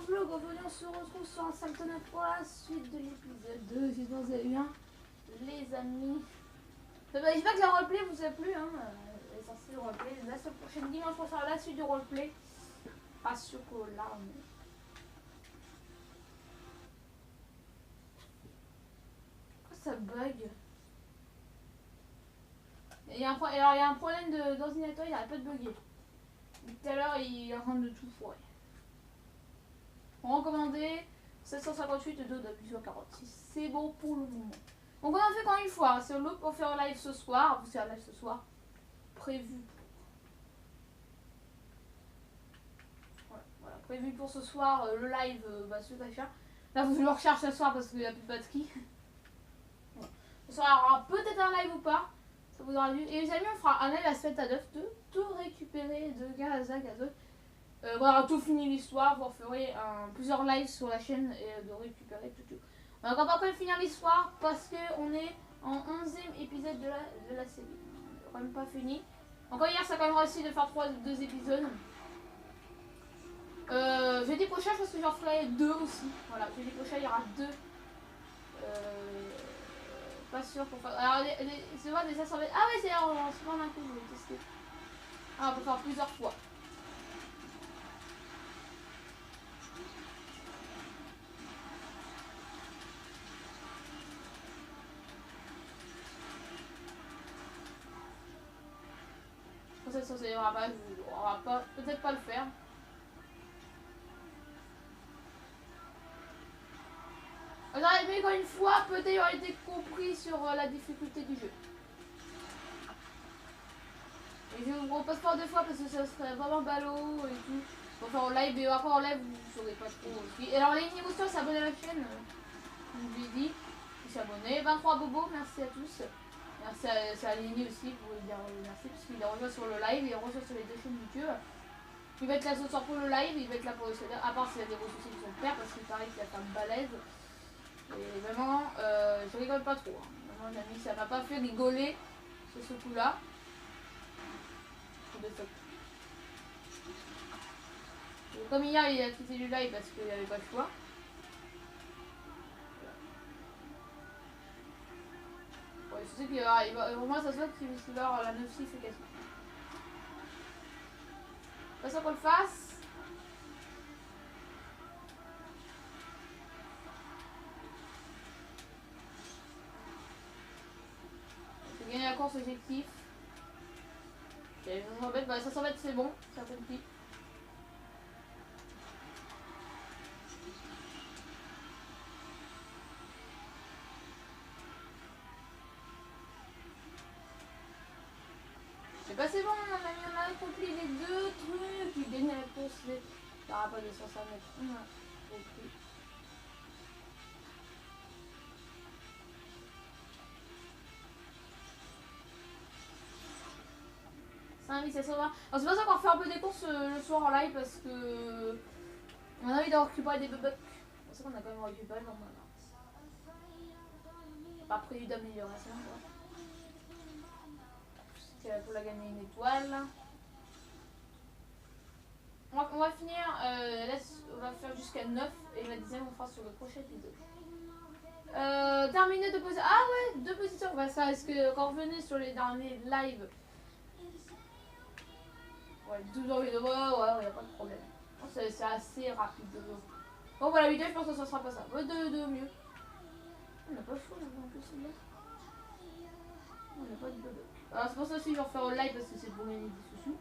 vlog, aujourd'hui on se retrouve sur un Saltona pour la suite de l'épisode 2, j'espère que vous avez bien les amis. J'espère que la roleplay vous a plu, hein, l'essentiel du roleplay. La semaine prochaine dimanche on fera la suite du roleplay. Pas sûr que là on est... Pourquoi ça bug? Il y a un problème d'ordinateur, il n'arrête pas de bugger. Tout à l'heure il est en train de tout foirer. Recommandé 758 de 2,46. C'est bon pour le moment. Donc on a fait quand une fois. C'est l'autre pour faire un live ce soir. Vous faire un live ce soir. Prévu pour. Voilà. Prévu pour ce soir. Le live ce faire. Là vous le recharge ce soir parce qu'il n'y a plus de batterie. Voilà. Ce soir il y aura peut-être un live ou pas. Ça vous aura vu. Et les amis on fera un live à 7 à 9 de tout récupérer de Gaza Gazoc. On aura tout fini l'histoire, vous referez plusieurs lives sur la chaîne et de récupérer tout. On va encore pas finir l'histoire parce qu'on est en 11e épisode de la série. On n'a quand même pas fini. Encore hier, ça a quand même réussi de faire 2 épisodes. Jeudi prochain, je pense que j'en ferai 2 aussi. Voilà, jeudi prochain, il y aura 2. Pas sûr pour faire. Alors, c'est vrai, déjà, ça va être. Ah, ouais, c'est en se prendre un coup, je vais tester. Ah, on peut faire plusieurs fois. Ça on va pas, peut-être pas le faire. J'aurais aimé quand une fois, peut-être il aurait été compris sur la difficulté du jeu. Et je vous repose pas 2 fois parce que ça serait vraiment ballot et tout. Pour faire en live, et après en live vous saurez pas trop. Et alors les niveaux s'abonner à la chaîne. Je vous l'ai dit. Ils s'abonner. 23 bobos, merci à tous. Merci à Lénie aussi pour lui dire merci parce qu'il est rejoint sur le live et il rejoint sur les 2 chaînes YouTube. Il va être là ce soir pour le live, il va être là pour le soir, à part s'il y a des gros soucis de son père parce qu'il paraît qu'il a fait un balèze. Et vraiment, je rigole pas trop. Hein. Vraiment, les amis, ça m'a pas fait rigoler sur ce coup-là. Comme hier, il a quitté le live parce qu'il n'avait pas le choix. Ouais, je sais qu'il va, au moins ça se voit qu'il va avoir la 9-6 et quasiment. Pas sûr qu'on le fasse. J'ai gagné la course objectif. Okay, 500 mètres c'est bon, ça compris. C'est bon, on a accompli les 2 trucs. Il gagne la course, il n'y aura pas de 500 mètres. Okay. Alors c'est pas ça qu'on fait un peu des courses le soir en live parce que on a envie de récupérer des bugs. C'est ça qu'on a quand même récupéré normalement. Pas prévu d'amélioration. Pour la gagner une étoile. On va finir, on va faire jusqu'à 9 et la 10e on fera sur le prochain épisode. Terminer de poser. Ah ouais, 2 positions. Bah ça, est-ce que quand vous venez sur les derniers lives. Ouais, 12 heures vidéo, ouais, y a pas de problème. C'est assez rapide. Bon, voilà, la vidéo, je pense que ça sera pas ça. De mieux. On n'a pas le choix, en plus, là. On n'a pas de bug. Alors, c'est pour ça aussi que je vais refaire au live parce que c'est pour gagner des sous.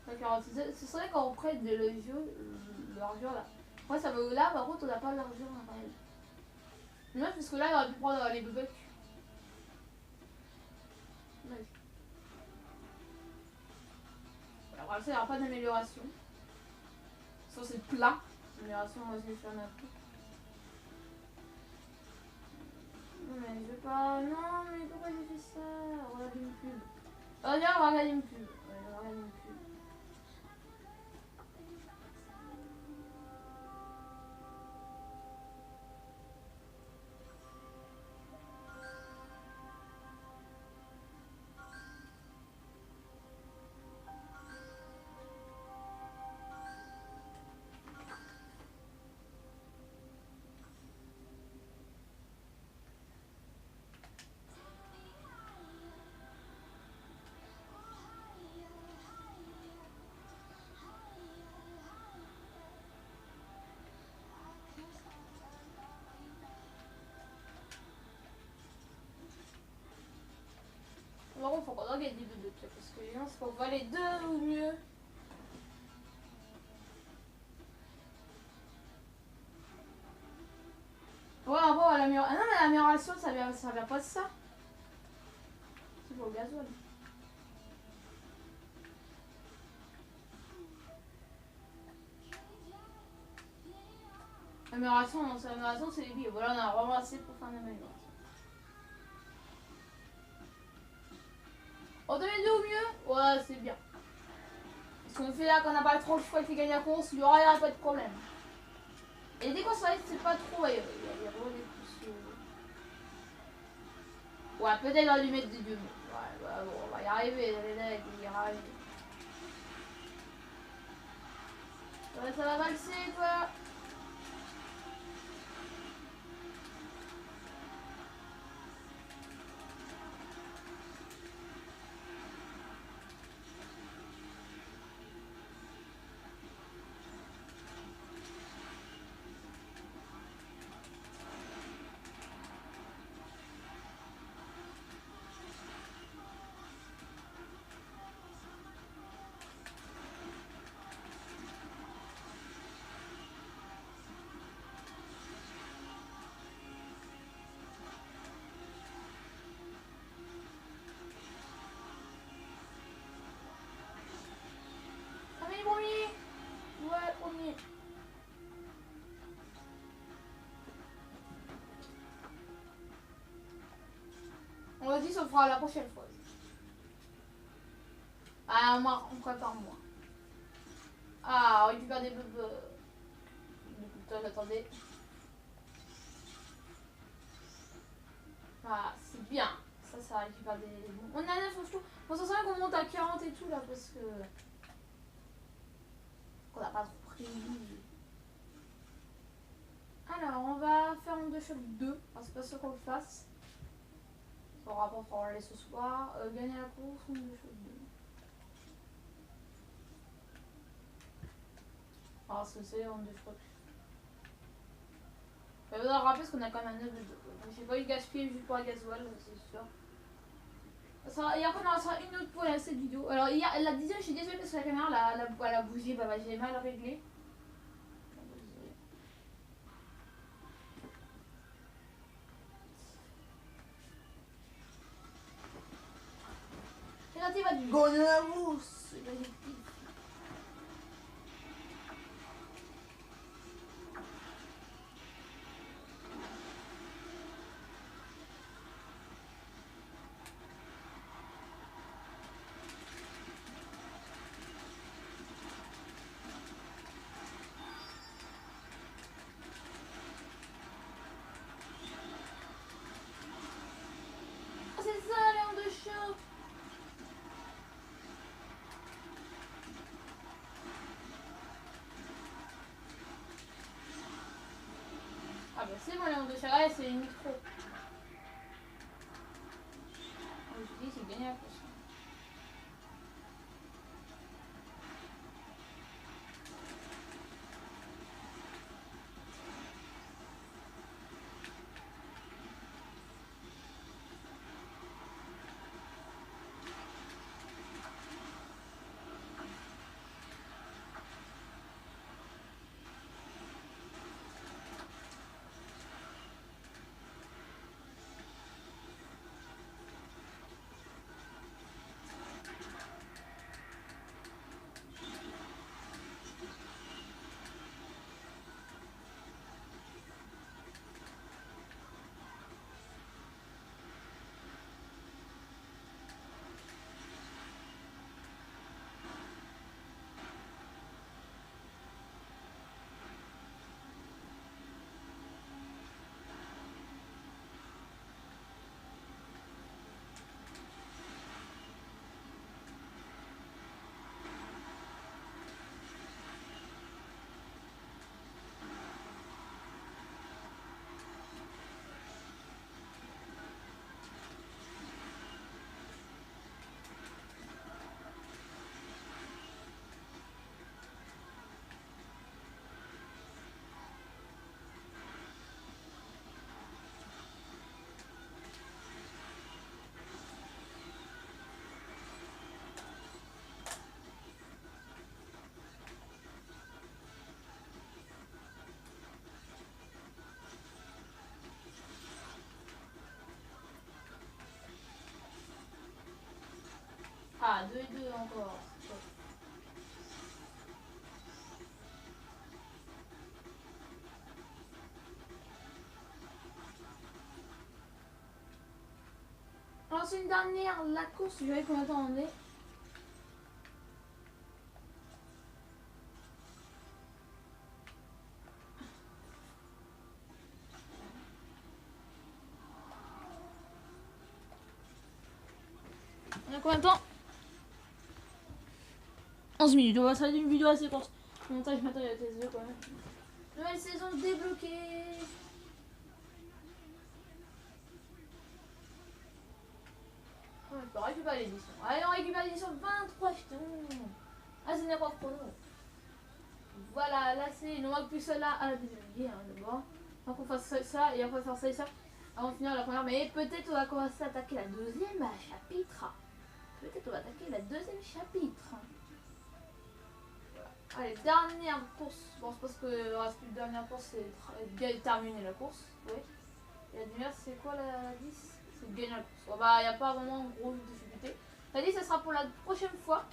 D'accord, ce serait quand on prête de l'argent là. Ouais, ça va là, par contre, on n'a pas l'argent en réel. Non, parce que là, il aurait pu prendre les bugs. Ouais. Alors, ça, il n'y aura pas d'amélioration. Ça, c'est plat. Amélioration, on va se faire un peu. Non, mais je veux pas. Non, mais pourquoi j'ai fait ça? Regarde une pub. Oh, viens, on va regarder une pub. Ouais, on va regarder une pub. gagner des deux, parce que sinon c'est pour voir les deux ou mieux. Ouais, bon, l'amélioration. Ah non, mais l'amélioration, ça vient pas de ça. C'est pour le gasoil. L'amélioration, non, c'est l'amélioration, c'est les billes. Voilà, on a vraiment assez pour faire une amélioration. En 2002 au mieux, ouais, c'est bien. Parce qu'on fait là, qu'on n'a pas trop le choix, il fait gagner la course, il y aura pas de problème. Et dès qu'on s'arrête, c'est pas trop. Ouais, il y a vraiment des pouces. Ouais, peut-être on va lui mettre des deux. Ouais, bah bon, on va y arriver, les decks, il y arriver. Ouais, ça va valser, toi. Premier. Ouais, premier. On l'a dit, ça fera la prochaine fois. Ah, on prépare moins. Ah, on récupère des bubbles. J'attendais. Ah, c'est bien. Ça récupère des. On a 9 je trouve. Bon, ça serait qu'on monte à 40 et tout là parce que. On n'a pas trop pris. Alors, on va faire un de choc 2. Enfin, c'est pas sûr qu'on le fasse. On rapport pour aller ce soir. Gagner la course, on de choc 2. Ah, ce que c'est, on de choc. Il faudra rappeler parce qu'on a quand même un 9 de 2. Donc, j'ai pas eu de gaspiller juste pour la gasoil, c'est sûr. Et après, on en sera une autre pour cette vidéo. Alors, hier, la dixième, je suis désolée parce que la caméra, elle a bougé, bah, j'ai mal réglé. Regardez votre gonnerousse. C'est ça, Léon de choc. Ah bah c'est bon, Léon de choc. Ouais, c'est une micro. Je dis, c'est gagné la course. Ah, 2 et 2 encore. Alors c'est une dernière, la course, je vais combien de temps on est. On a combien de temps? 11 minutes, on va faire une vidéo assez courte. Le montage matériel TS2 quand même. Nouvelle saison débloquée. On peut récupérer l'édition. Allez, on récupère l'édition 23 jetons. Ah, c'est une chrono. Voilà, là c'est. Il nous manque plus celle-là à la deuxième guerre d'abord. Donc on fasse ça et après faire ça et ça avant de finir la première. Mais peut-être on va commencer à attaquer la deuxième chapitre. Peut-être on va attaquer la deuxième chapitre. Voilà. Allez, dernière course. Bon, c'est parce que le reste plus de dernière course, c'est terminer la course. Oui. Et la dernière, c'est quoi la 10? C'est de gagner la course. Bon, bah, il n'y a pas vraiment grosse difficulté. La 10, ça sera pour la prochaine fois.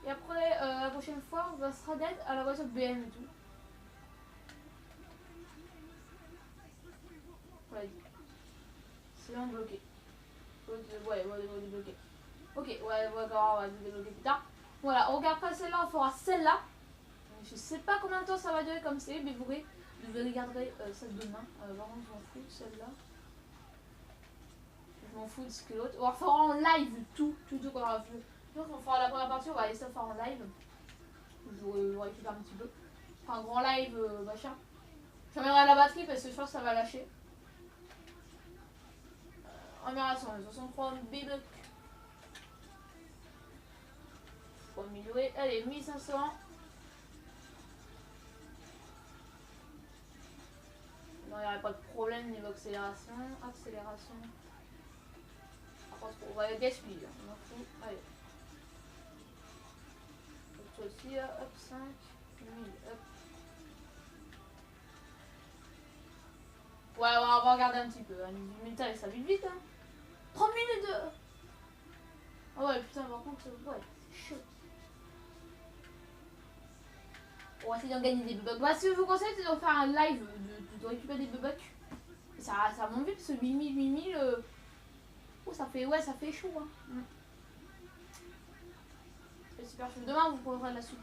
Et après, la prochaine fois, on sera d'être à la voiture BM et tout. Voilà. C'est bien bloqué. Ouais, on va débloquer. Ok, ouais, d'accord, on va débloquer plus tard. Voilà, on regarde pas celle-là, on fera celle-là. Je sais pas combien de temps ça va durer comme c'est, mais vous regarderez ça demain. Vraiment, je m'en fous de celle-là. Je m'en fous de ce que l'autre. On fera en live tout qu'on aura vu. Donc on fera la première partie, on va laisser ça faire en live. Je récupère un petit peu. Enfin, un grand live, machin. J'amènerai la batterie parce que je pense que ça va lâcher. Amélioration, 63 BB. 3000 jouets. Allez, 1500. Non, il n'y aurait pas de problème niveau accélération. Accélération. On va gaspiller, on en fout. Allez. Toi aussi, hop, 5, 1000, hop. Ouais, on va regarder un petit peu. 18 minutes, ça vite vite, hein. 30 minutes de. Ah ouais, putain, par contre, ouais, c'est chaud. On va essayer d'en gagner des bugs. Bah, si je vous conseille, c'est de faire un live, de récupérer des bugs. Ça monte vite, parce que 8000. Oh, ça fait chaud, hein. C'est super chaud. Demain, vous pourrez la suite.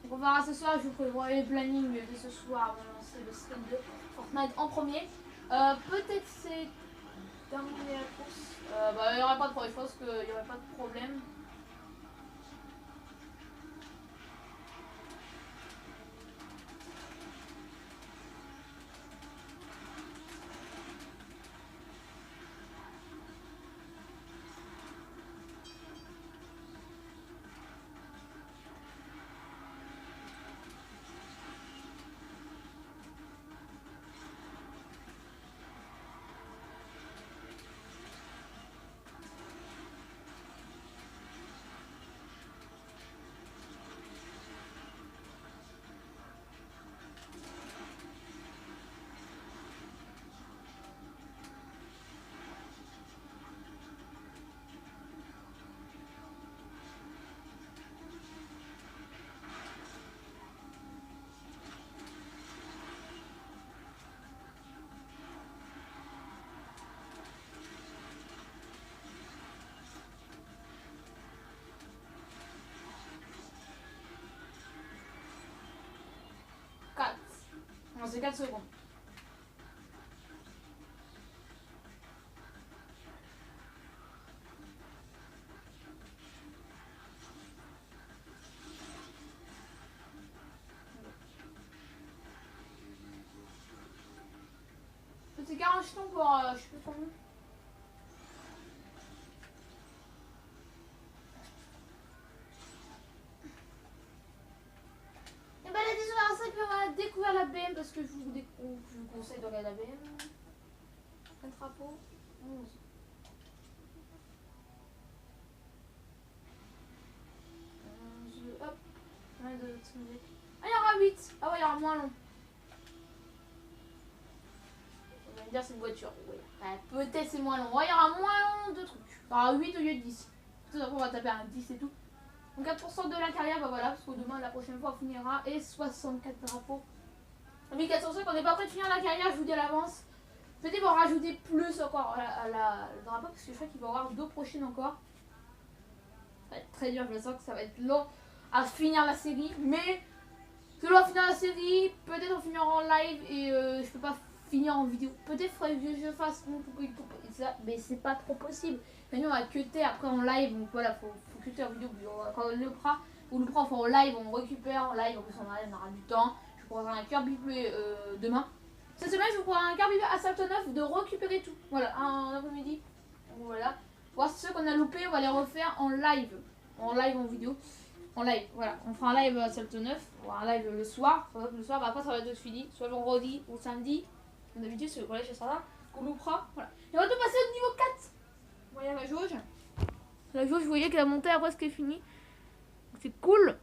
Donc on verra ce soir, je vous prévois les plannings de ce soir. Bon, c'est le stream de Fortnite en premier. Peut-être c'est terminé la course. Bah, il n'y aura pas de problème, je pense qu'il n'y aurait pas de problème. Non, c'est 4 secondes. Petit 40 jetons pour je sais plus combien. Et bah, les 10h25, on va découvrir la BM parce que je vous conseille de regarder la BM. Un drapeau. 11. Hop. Ah, il y aura 8. Ah ouais, il y aura moins long. allez me dire c'est une voiture. Oui. Peut-être c'est moins long. Ouais, il y aura moins long de trucs. Il y aura 8 au lieu de 10. Tout d'abord, on va taper un 10 et tout. Donc 4% de la carrière, bah voilà, parce que demain, la prochaine fois, on finira. Et 64 drapeaux. 1405, on n'est pas prêt de finir la carrière, je vous dis à l'avance. Peut-être qu'ils vont rajouter plus encore à le drapeau, parce que je crois qu'il va y avoir 2 prochaines encore. Ça va être très dur, je sens que ça va être long à finir la série. Mais je dois finir la série, peut-être on finira en live et je peux pas finir en vidéo. Peut-être faudrait que je fasse ça, mais c'est pas trop possible. Mais nous on va cutter après en live, donc voilà, faut cutter en vidéo. Quand on le fera, enfin en live, on récupère en live, en plus on aura du temps. Je pourrai faire un Kirby Play demain. Cette semaine, je vous pourrai un Kirby Play à Assault 9 de récupérer tout. Voilà, un après-midi. Voilà. Voir ceux qu'on a loupés, on va les refaire en live. En live, en vidéo. En live, voilà. On fera un live à Assault 9. Ou un live le soir. Le soir, bah après, ça va être fini. Soit vendredi ou samedi. Comme d'habitude, c'est le collège, ça va. Qu'on loupera. Voilà. Et on va tout passer au niveau 4. Vous voyez la jauge. La jauge, vous voyez qu'elle a monté après ce qui est fini. C'est cool.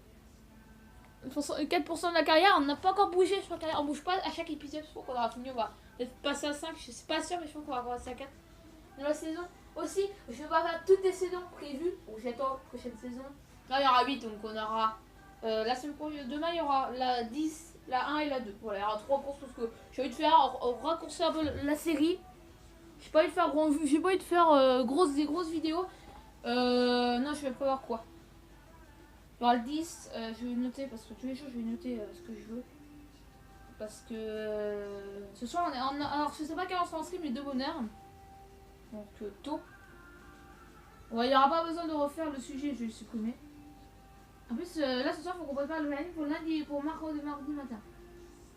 4% de la carrière, on n'a pas encore bougé sur la carrière. On bouge pas à chaque épisode. Je crois qu'on aura fini. On va peut-être passer à 5. Je suis pas sûre, mais je pense qu'on va passer à 4. Dans la saison aussi, je ne vais pas faire toutes les saisons prévues. Donc j'attends la prochaine saison. Là, il y aura 8, donc on aura la semaine prochaine. Demain, il y aura la 10, la 1 et la 2. Voilà, il y aura 3 courses parce que j'ai envie de faire raccourcir un peu la série. J'ai pas envie de faire des grosses vidéos. Non, je vais prévoir quoi. Il y aura le 10, je vais noter parce que tous les jours je vais noter ce que je veux. Parce que ce soir on est en. Alors je sais pas quelle heure on sera en stream, les 2 bonheurs. Donc tôt. Ouais, il n'y aura pas besoin de refaire le sujet, je vais le supprimer. En plus, là ce soir, il faut qu'on prépare le planning pour lundi, pour mardi matin.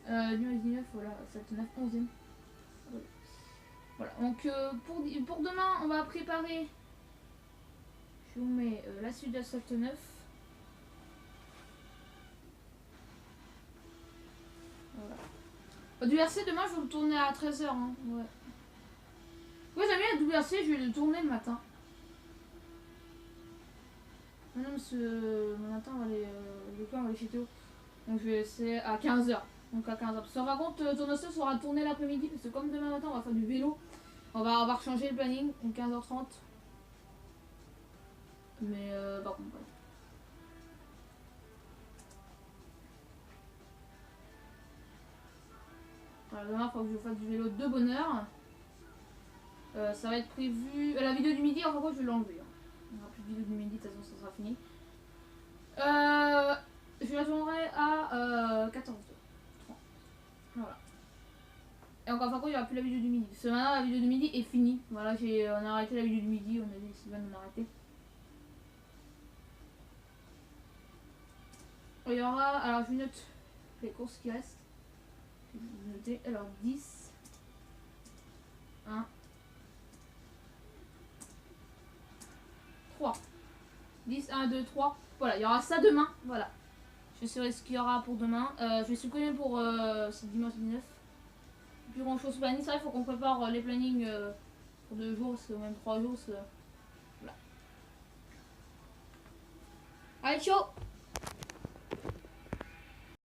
Numéro 19, voilà, 7, 9, 11e. Voilà, donc pour demain, on va préparer. Je vous mets la suite de 7, 9. Voilà. Du RC, demain, je vais le tourner à 13h. Hein. Ouais. Ouais, j'aime bien le WRC, je vais le tourner le matin. Non, mon matin, on va aller chez Théo. Donc, je vais essayer à 15h. Donc, à 15h. Parce que, par contre, Tournesol sera tourné l'après-midi. Parce que, comme demain matin, on va faire du vélo, on va changer le planning. Donc, 15h30. Mais, par contre, ouais. Voilà, demain, il faut que je fasse du vélo de bonheur. Ça va être prévu. La vidéo du midi, enfin, je vais l'enlever. Il n'y aura plus de vidéo du midi, de toute façon, ça sera fini. Je la tournerai à 14h30. Voilà. Et encore il n'y aura plus la vidéo du midi. Parce que maintenant, la vidéo du midi est finie. Voilà, on a arrêté la vidéo du midi. On a dit Sylvain, on a arrêté. Il y aura. Alors, je note les courses qui restent. Je vais noter. Alors, 10. 1. 3. 10, 1, 2, 3. Voilà, il y aura ça demain. Voilà. Je saurai ce qu'il y aura pour demain. Je vais supprimer pour ce dimanche 19. Plus grand chose planning. C'est vrai, il faut qu'on prépare les plannings pour 2 jours, même 3 jours. Voilà. Allez, ciao!